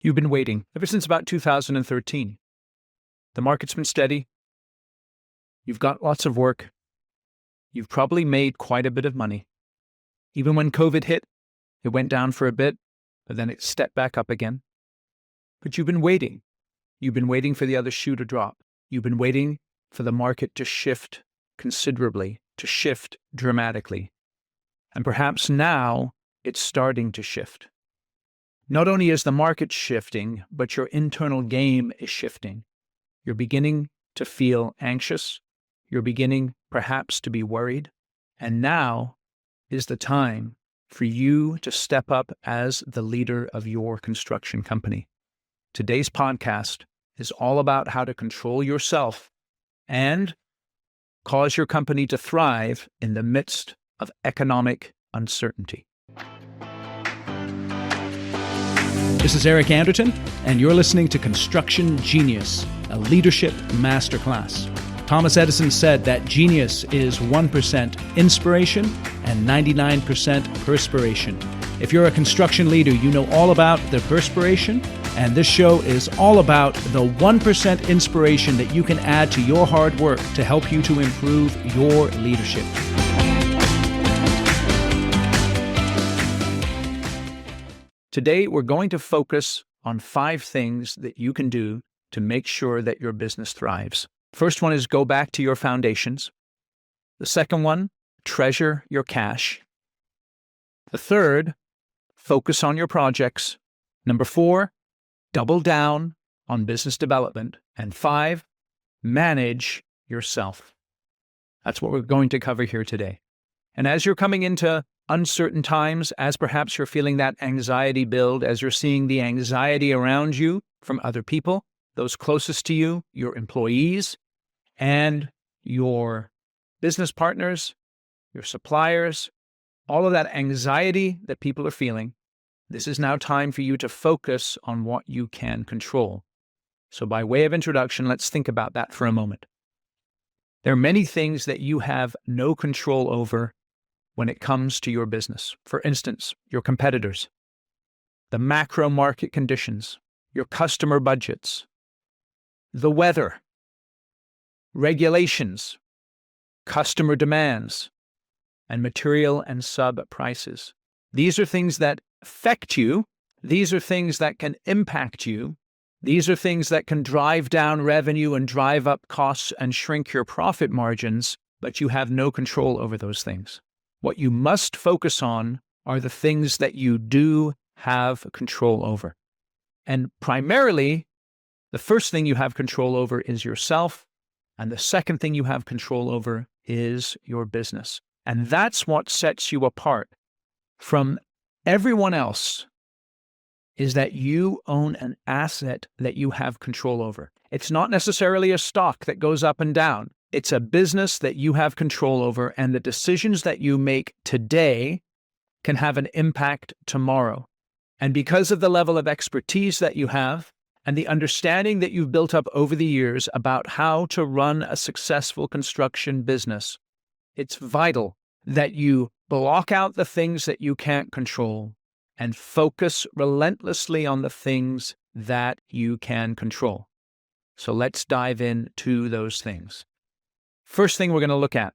You've been waiting ever since about 2013. The market's been steady. You've got lots of work. You've probably made quite a bit of money. Even when COVID hit, it went down for a bit, but then it stepped back up again. But you've been waiting. You've been waiting for the other shoe to drop. You've been waiting for the market to shift considerably, to shift dramatically. And perhaps now it's starting to shift. Not only is the market shifting, but your internal game is shifting. You're beginning to feel anxious. You're beginning perhaps to be worried. And now is the time for you to step up as the leader of your construction company. Today's podcast is all about how to control yourself and cause your company to thrive in the midst of economic uncertainty. This is Eric Anderton, and you're listening to Construction Genius, a leadership masterclass. Thomas Edison said that genius is 1% inspiration and 99% perspiration. If you're a construction leader, you know all about the perspiration, and this show is all about the 1% inspiration that you can add to your hard work to help you to improve your leadership. Today, we're going to focus on 5 things that you can do to make sure that your business thrives. First one is go back to your foundations. The second one, treasure your cash. The third, focus on your projects. Number 4, double down on business development. And 5, manage yourself. That's what we're going to cover here today. And as you're coming into uncertain times, as perhaps you're feeling that anxiety build, as you're seeing the anxiety around you from other people, those closest to you, your employees, and your business partners, your suppliers, all of that anxiety that people are feeling, this is now time for you to focus on what you can control. So by way of introduction, let's think about that for a moment. There are many things that you have no control over when it comes to your business. For instance, your competitors, the macro market conditions, your customer budgets, the weather, regulations, customer demands, and material and sub prices. These are things that affect you. These are things that can impact you. These are things that can drive down revenue and drive up costs and shrink your profit margins, but you have no control over those things. What you must focus on are the things that you do have control over. And primarily, the first thing you have control over is yourself, and the second thing you have control over is your business. And that's what sets you apart from everyone else, is that you own an asset that you have control over. It's not necessarily a stock that goes up and down. It's a business that you have control over, and the decisions that you make today can have an impact tomorrow. And because of the level of expertise that you have and the understanding that you've built up over the years about how to run a successful construction business, it's vital that you block out the things that you can't control and focus relentlessly on the things that you can control. So let's dive into those things. First thing we're going to look at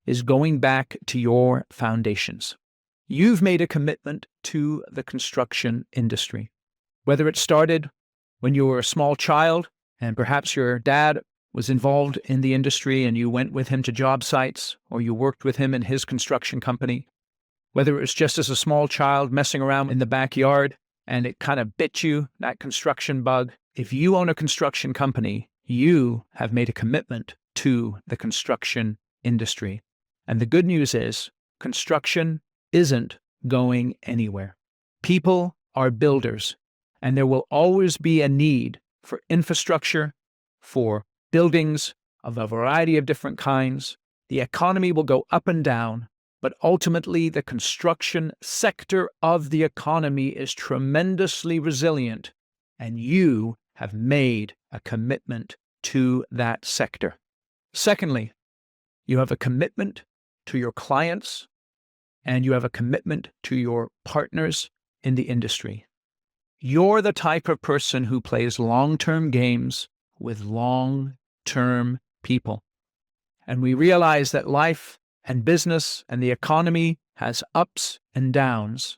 is going back to your foundations. You've made a commitment to the construction industry. Whether it started when you were a small child and perhaps your dad was involved in the industry and you went with him to job sites, or you worked with him in his construction company. Whether it was just as a small child messing around in the backyard and it kind of bit you, that construction bug. If you own a construction company, you have made a commitment to the construction industry. And the good news is construction isn't going anywhere. People are builders, and there will always be a need for infrastructure, for buildings of a variety of different kinds. The economy will go up and down, but ultimately the construction sector of the economy is tremendously resilient, and you have made a commitment to that sector. Secondly, you have a commitment to your clients, and you have a commitment to your partners in the industry. You're the type of person who plays long-term games with long-term people. And we realize that life and business and the economy has ups and downs.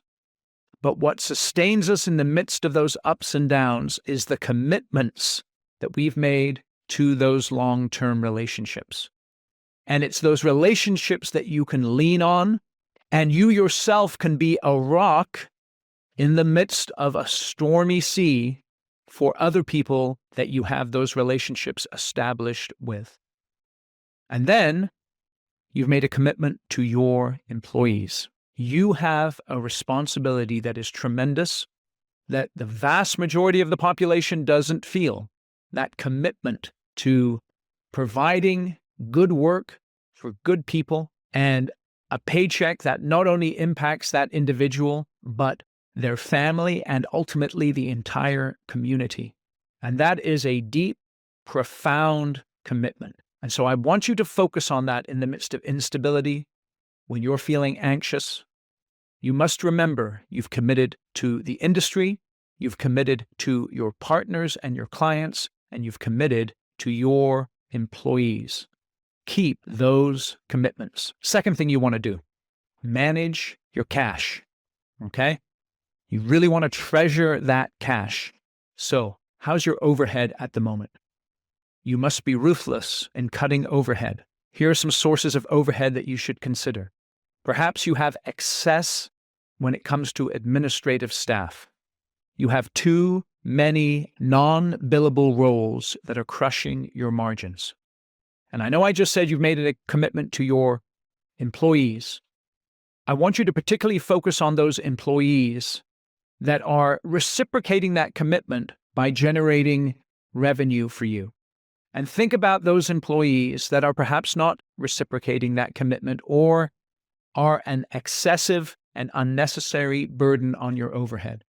But what sustains us in the midst of those ups and downs is the commitments that we've made to those long-term relationships. And it's those relationships that you can lean on, and you yourself can be a rock in the midst of a stormy sea for other people that you have those relationships established with. And then you've made a commitment to your employees. You have a responsibility that is tremendous, that the vast majority of the population doesn't feel. That commitment to providing good work for good people and a paycheck that not only impacts that individual, but their family and ultimately the entire community. And that is a deep, profound commitment. And so I want you to focus on that in the midst of instability. When you're feeling anxious, you must remember you've committed to the industry, you've committed to your partners and your clients, and you've committed to your employees. Keep those commitments. Second thing you want to do, manage your cash, okay? You really want to treasure that cash. So, how's your overhead at the moment? You must be ruthless in cutting overhead. Here are some sources of overhead that you should consider. Perhaps you have excess when it comes to administrative staff. You have too many non-billable roles that are crushing your margins. And I know I just said you've made a commitment to your employees. I want you to particularly focus on those employees that are reciprocating that commitment by generating revenue for you. And think about those employees that are perhaps not reciprocating that commitment or are an excessive and unnecessary burden on your overhead.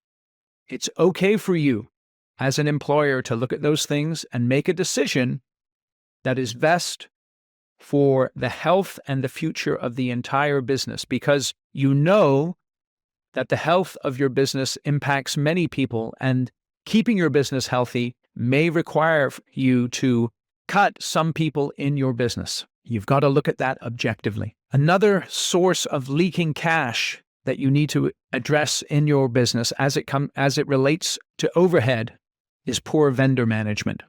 It's okay for you as an employer to look at those things and make a decision that is best for the health and the future of the entire business, because you know that the health of your business impacts many people, and keeping your business healthy may require you to cut some people in your business. You've got to look at that objectively. Another source of leaking cash that you need to address in your business as it relates to overhead is poor vendor management.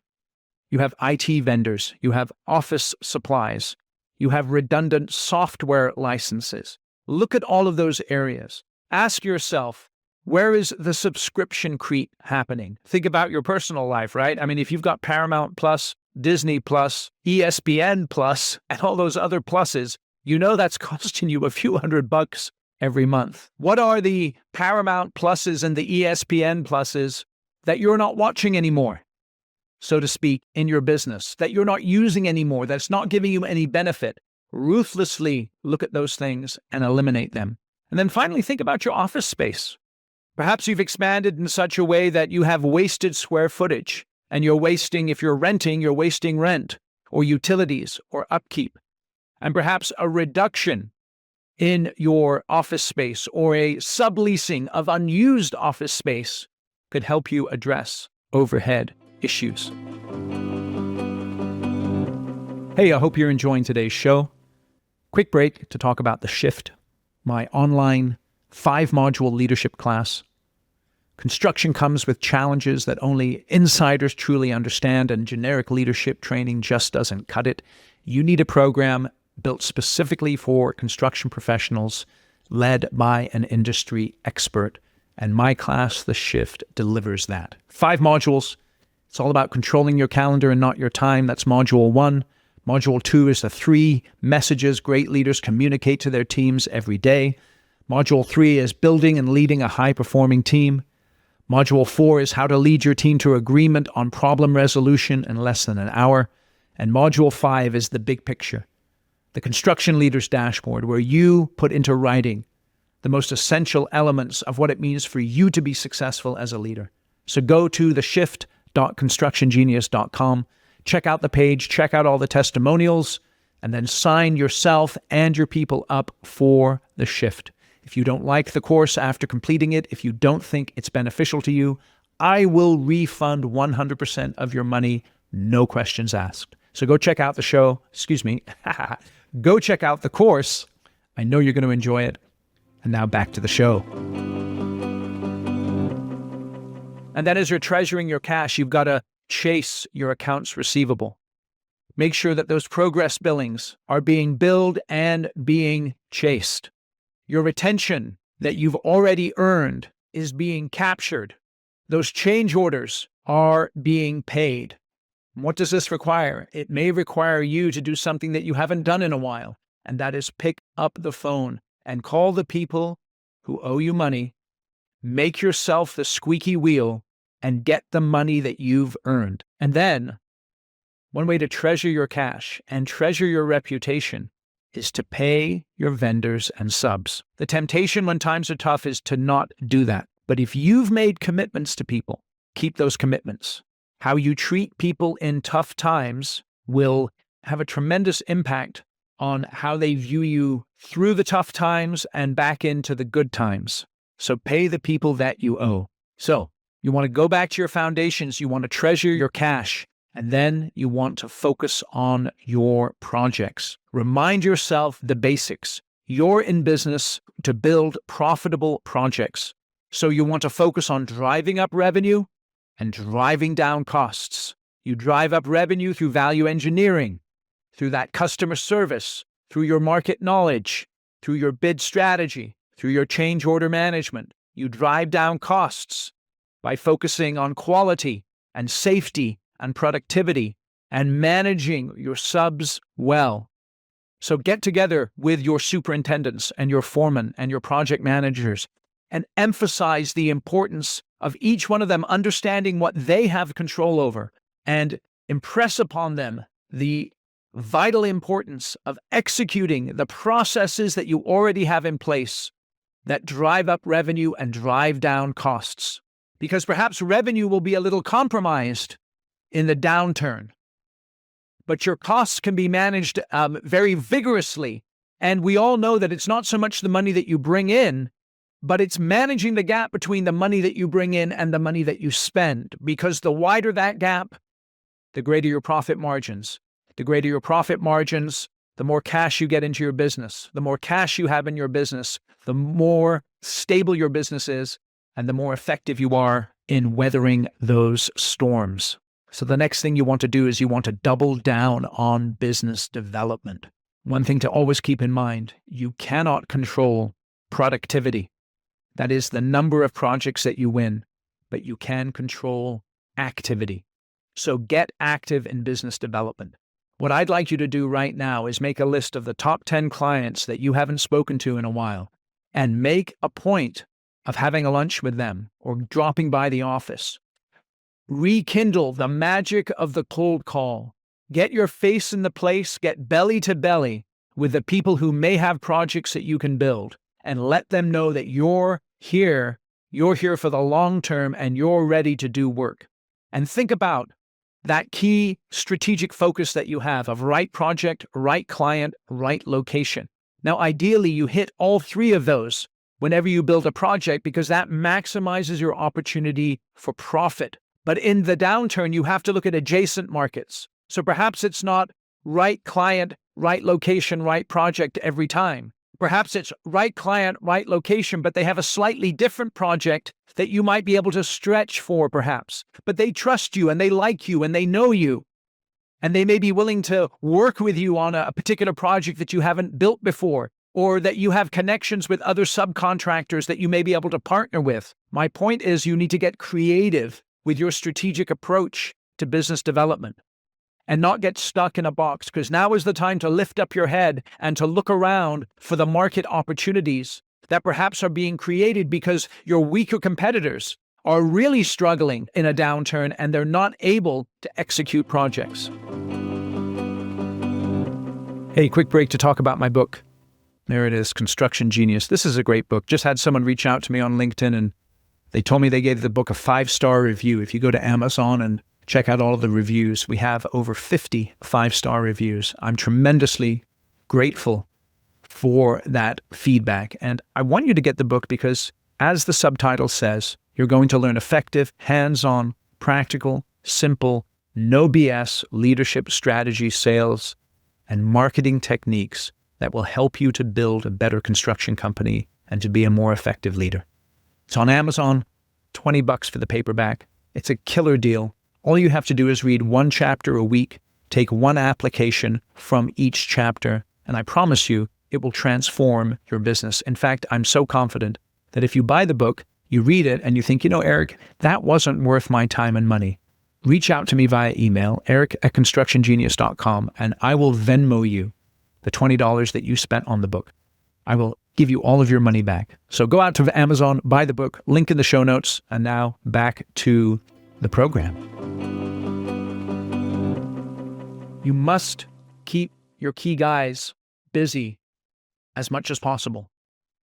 You have IT vendors, you have office supplies, you have redundant software licenses. Look at all of those areas. Ask yourself, where is the subscription creep happening? Think about your personal life, right? I mean, if you've got Paramount Plus, Disney Plus, ESPN Plus, and all those other pluses, you know that's costing you a few $100 every month. What are the Paramount Pluses and the ESPN Pluses that you're not watching anymore, so to speak, in your business, that you're not using anymore, that's not giving you any benefit? Ruthlessly look at those things and eliminate them. And then finally, think about your office space. Perhaps you've expanded in such a way that you have wasted square footage, and you're wasting, if you're renting, you're wasting rent or utilities or upkeep. And perhaps a reduction in your office space or a subleasing of unused office space could help you address overhead issues. Hey, I hope you're enjoying today's show. Quick break to talk about The Shift, my online 5-module leadership class. Construction comes with challenges that only insiders truly understand, and generic leadership training just doesn't cut it. You need a program built specifically for construction professionals, led by an industry expert. And my class, The Shift, delivers that. 5 modules. It's all about controlling your calendar and not your time. That's Module 1. Module 2 is the 3 messages great leaders communicate to their teams every day. Module 3 is building and leading a high-performing team. Module 4 is how to lead your team to agreement on problem resolution in less than an hour. And Module 5 is the big picture, the construction leader's dashboard, where you put into writing the most essential elements of what it means for you to be successful as a leader. So go to theshift.constructiongenius.com, check out the page, check out all the testimonials, and then sign yourself and your people up for The Shift. If you don't like the course after completing it, if you don't think it's beneficial to you, I will refund 100% of your money, no questions asked. So go check out the show. Excuse me. Go check out the course. I know you're going to enjoy it. And now back to the show. And then as you're treasuring your cash, you've got to chase your accounts receivable. Make sure that those progress billings are being billed and being chased. Your retention that you've already earned is being captured. Those change orders are being paid. What does this require? It may require you to do something that you haven't done in a while, and that is pick up the phone and call the people who owe you money, make yourself the squeaky wheel, and get the money that you've earned. And then, one way to treasure your cash and treasure your reputation is to pay your vendors and subs. The temptation when times are tough is to not do that. But if you've made commitments to people, keep those commitments. How you treat people in tough times will have a tremendous impact on how they view you through the tough times and back into the good times. So pay the people that you owe. So you want to go back to your foundations. You want to treasure your cash. And then you want to focus on your projects. Remind yourself the basics. You're in business to build profitable projects. So you want to focus on driving up revenue and driving down costs. You drive up revenue through value engineering, through that customer service, through your market knowledge, through your bid strategy, through your change order management. You drive down costs by focusing on quality and safety and productivity and managing your subs well. So get together with your superintendents and your foremen and your project managers and emphasize the importance of each one of them understanding what they have control over and impress upon them the vital importance of executing the processes that you already have in place that drive up revenue and drive down costs. Because perhaps revenue will be a little compromised in the downturn, but your costs can be managed very vigorously. And we all know that it's not so much the money that you bring in, but it's managing the gap between the money that you bring in and the money that you spend. Because the wider that gap, the greater your profit margins. The greater your profit margins, the more cash you get into your business. The more cash you have in your business, the more stable your business is, and the more effective you are in weathering those storms. So the next thing you want to do is you want to double down on business development. One thing to always keep in mind, you cannot control productivity. That is the number of projects that you win, but you can control activity. So get active in business development. What I'd like you to do right now is make a list of the top 10 clients that you haven't spoken to in a while and make a point of having a lunch with them or dropping by the office. Rekindle the magic of the cold call. Get your face in the place, get belly to belly with the people who may have projects that you can build, and let them know that you're here for the long term and you're ready to do work. And think about that key strategic focus that you have of right project, right client, right location. Now, ideally, you hit all three of those whenever you build a project because that maximizes your opportunity for profit. But in the downturn, you have to look at adjacent markets. So perhaps it's not right client, right location, right project every time. Perhaps it's right client, right location, but they have a slightly different project that you might be able to stretch for perhaps. But they trust you and they like you and they know you. And they may be willing to work with you on a particular project that you haven't built before, or that you have connections with other subcontractors that you may be able to partner with. My point is you need to get creative with your strategic approach to business development and not get stuck in a box, because now is the time to lift up your head and to look around for the market opportunities that perhaps are being created because your weaker competitors are really struggling in a downturn and they're not able to execute projects. Hey, quick break to talk about my book. There it is, Construction Genius. This is a great book. Just had someone reach out to me on LinkedIn and they told me they gave the book a 5-star review. If you go to Amazon and check out all of the reviews, we have over 50 5-star reviews. I'm tremendously grateful for that feedback. And I want you to get the book because As the subtitle says, you're going to learn effective, hands-on, practical, simple, no BS leadership strategy, sales, and marketing techniques that will help you to build a better construction company and to be a more effective leader. It's on Amazon, $20 for the paperback. It's a killer deal. All you have to do is read one chapter a week, take one application from each chapter, and I promise you, it will transform your business. In fact, I'm so confident that if you buy the book, you read it, and you think, Eric, that wasn't worth my time and money, reach out to me via email, eric@constructiongenius.com, and I will Venmo you the $20 that you spent on the book. I will give you all of your money back. So go out to Amazon, buy the book, link in the show notes, and now back to the program. You must keep your key guys busy as much as possible,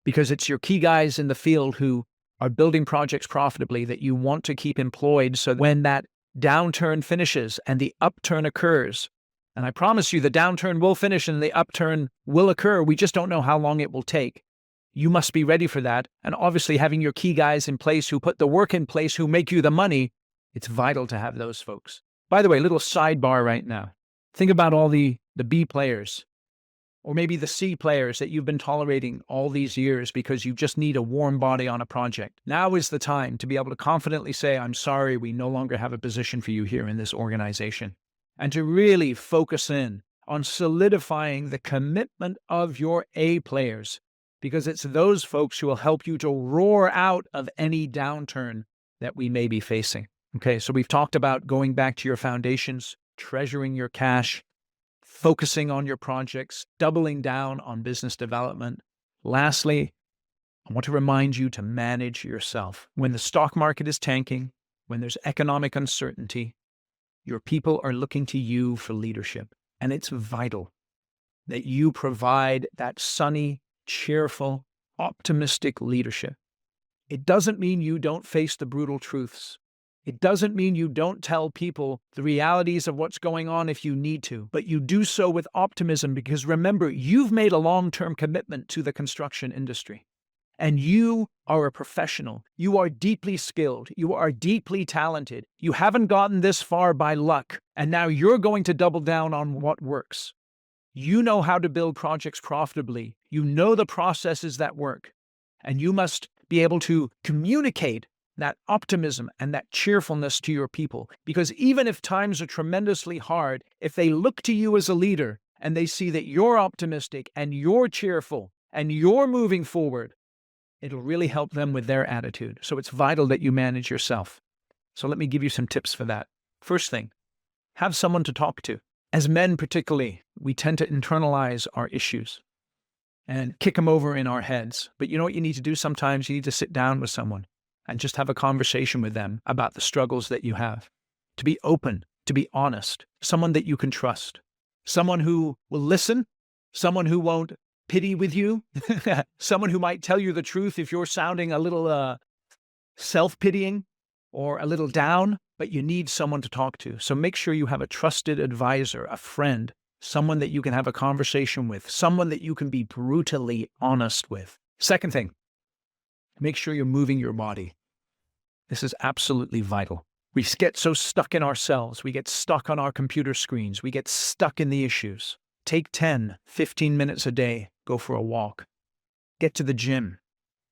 because it's your key guys in the field who are building projects profitably that you want to keep employed, so when that downturn finishes and the upturn occurs, and I promise you the downturn will finish and the upturn will occur, we just don't know how long it will take. You must be ready for that, and obviously having your key guys in place who put the work in place, who make you the money, it's vital to have those folks. By the way, little sidebar right now. Think about all the B players, or maybe the C players that you've been tolerating all these years because you just need a warm body on a project. Now is the time to be able to confidently say, I'm sorry, we no longer have a position for you here in this organization. And to really focus in on solidifying the commitment of your A players, because it's those folks who will help you to roar out of any downturn that we may be facing. Okay, so we've talked about going back to your foundations, treasuring your cash, focusing on your projects, doubling down on business development. Lastly, I want to remind you to manage yourself. When the stock market is tanking, when there's economic uncertainty, your people are looking to you for leadership. And it's vital that you provide that sunny, cheerful, optimistic leadership. It doesn't mean you don't face the brutal truths. It doesn't mean you don't tell people the realities of what's going on if you need to, but you do so with optimism, because remember, you've made a long-term commitment to the construction industry. And you are a professional. You are deeply skilled. You are deeply talented. You haven't gotten this far by luck, and now you're going to double down on what works. You know how to build projects profitably. You know the processes that work, and you must be able to communicate that optimism and that cheerfulness to your people. Because even if times are tremendously hard, if they look to you as a leader and they see that you're optimistic and you're cheerful and you're moving forward, it'll really help them with their attitude. So it's vital that you manage yourself. So let me give you some tips for that. First thing, have someone to talk to. As men particularly, we tend to internalize our issues and kick them over in our heads. But you know what you need to do sometimes? You need to sit down with someone and just have a conversation with them about the struggles that you have. To be open, to be honest, someone that you can trust, someone who will listen, someone who won't pity with you, someone who might tell you the truth if you're sounding a little self-pitying or a little down, but you need someone to talk to. So make sure you have a trusted advisor, a friend, someone that you can have a conversation with, someone that you can be brutally honest with. Second thing, make sure you're moving your body. This is absolutely vital. We get so stuck in ourselves. We get stuck on our computer screens. We get stuck in the issues. Take 10, 15 minutes a day. Go for a walk. Get to the gym.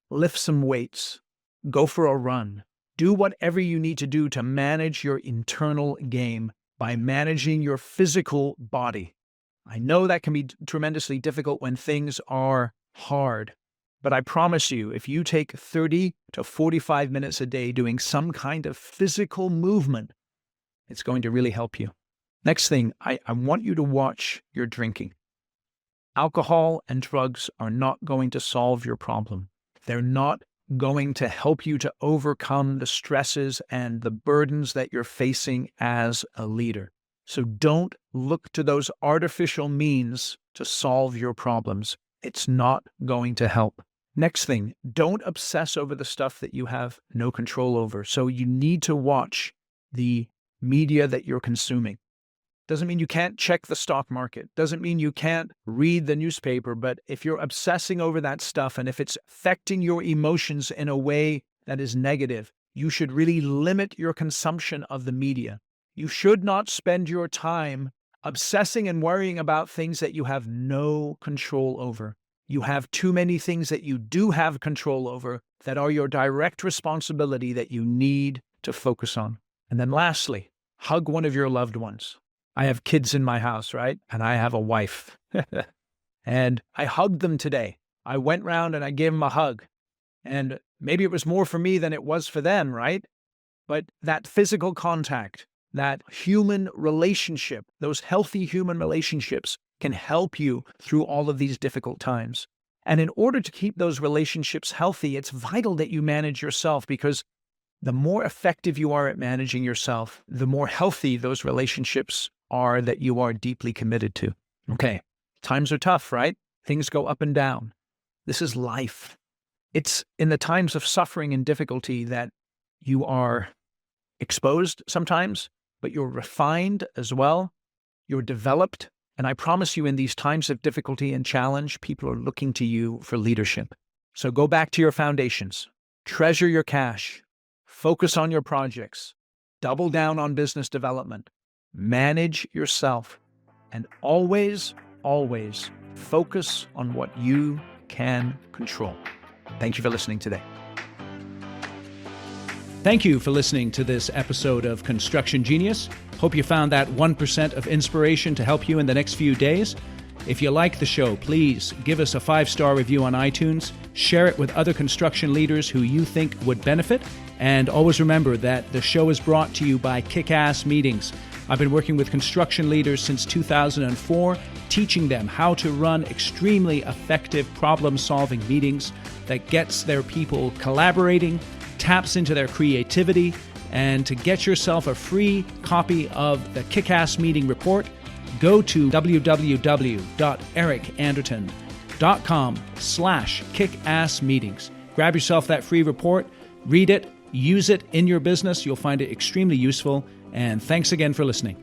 Lift some weights. Go for a run. Do whatever you need to do to manage your internal game by managing your physical body. I know that can be tremendously difficult when things are hard. But I promise you, if you take 30 to 45 minutes a day doing some kind of physical movement, it's going to really help you. Next thing, I want you to watch your drinking. Alcohol and drugs are not going to solve your problem. They're not going to help you to overcome the stresses and the burdens that you're facing as a leader. So don't look to those artificial means to solve your problems. It's not going to help. Next thing, don't obsess over the stuff that you have no control over. So you need to watch the media that you're consuming. Doesn't mean you can't check the stock market. Doesn't mean you can't read the newspaper. But if you're obsessing over that stuff and if it's affecting your emotions in a way that is negative, you should really limit your consumption of the media. You should not spend your time obsessing and worrying about things that you have no control over. You have too many things that you do have control over that are your direct responsibility that you need to focus on. And then lastly, hug one of your loved ones. I have kids in my house, right? And I have a wife. And I hugged them today. I went round and I gave them a hug. And maybe it was more for me than it was for them, right? But that physical contact, that human relationship, those healthy human relationships can help you through all of these difficult times. And in order to keep those relationships healthy, it's vital that you manage yourself, because the more effective you are at managing yourself, the more healthy those relationships are that you are deeply committed to. Okay, times are tough, right? Things go up and down. This is life. It's in the times of suffering and difficulty that you are exposed sometimes, but you're refined as well. You're developed. And I promise you, in these times of difficulty and challenge, people are looking to you for leadership. So go back to your foundations. Treasure your cash. Focus on your projects. Double down on business development. Manage yourself. And always, always focus on what you can control. Thank you for listening today. Thank you for listening to this episode of Construction Genius. Hope you found that 1% of inspiration to help you in the next few days. If you like the show, please give us a 5-star review on iTunes, share it with other construction leaders who you think would benefit, and always remember that the show is brought to you by Kick-Ass Meetings. I've been working with construction leaders since 2004, teaching them how to run extremely effective problem-solving meetings that gets their people collaborating, taps into their creativity. And to get yourself a free copy of the Kick-Ass Meeting Report, go to www.ericanderton.com/kickassmeetings. Grab yourself that free report, read it, use it in your business. You'll find it extremely useful. And thanks again for listening.